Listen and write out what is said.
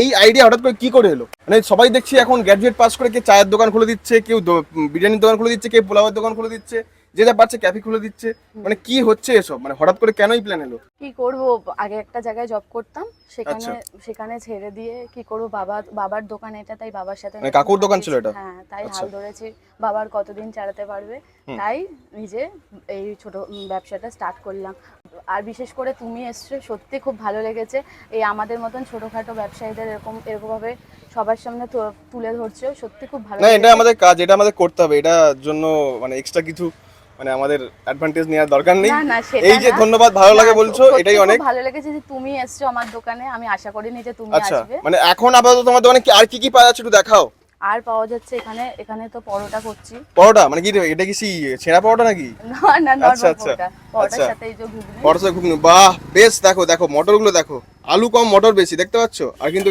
এই আইডিয়া হঠাৎ করে কি করে এলো? মানে সবাই দেখছি এখন গ্র্যাজুয়েট পাস করে কেউ চায়ের দোকান খুলে দিচ্ছে, কেউ বিরিয়ানির দোকান খুলে দিচ্ছে, কেউ পোলাওয়ের দোকান খুলে দিচ্ছে, যে যা পারছে ক্যাফে খুলে দিচ্ছে। মানে কি হচ্ছে এসব? মানে হঠাৎ করে কেনই প্ল্যান এলো? কি করব, আগে একটা জায়গায় জব করতাম, সেখানে আচ্ছা। সেখানে ছেড়ে দিয়ে কি করব, বাবার দোকান এটা, তাই বাবার সাথে মানে কাকুর দোকান ছিল এটা? হ্যাঁ, তাই আচ্ছা। হাল ধরেছি। বাবার কতদিন চালাতে পারবে, তাই নিজে এই ছোট ব্যবসাটা স্টার্ট করলাম। আর বিশেষ করে তুমি এসছো, সত্যি খুব ভালো লেগেছে। এই আমাদের মতন ছোটখাটো ব্যবসায়ীদের এরকম ভাবে সবার সামনে তুলে ধরছো, সত্যি খুব ভালো না, এটা লেগেছে। আমাদের কাজ, এটা আমাদের করতে হবে। এটার জন্য মানে এক্সট্রা কিছু মানে আমাদের অ্যাডভান্টেজ নেওয়ার দরকার নেই। না না, সেটা এই যে না। ধন্যবাদ, ভালো লাগে বলছো, সত্যি এটাই খুব অনেক। ভালো লেগেছে যে তুমি এসছো আমার দোকানে, আমি আশা করিনি যে তুমি আচ্ছা, আসবে। মানে এখন আপাতত তোমার দোকানে আর কি কি পাওয়া যাচ্ছে একটু দেখাও। আর পাওয়া যাচ্ছে এখানে, এখানে তো পরোটা করছি। পরোটা মানে কি এটা কি ছেঁড়া পরোটা নাকি? না না, আচ্ছা নরমাল আচ্ছা পরোটা, পরোটার আচ্ছা। সাথে এই যে ঘুগনি। পরোটা ঘুগনি, বাহ বেশ। দেখো দেখো মটরগুলো দেখো, আলু কম মটর বেশি, দেখতে পাচ্ছ। আর কিন্তু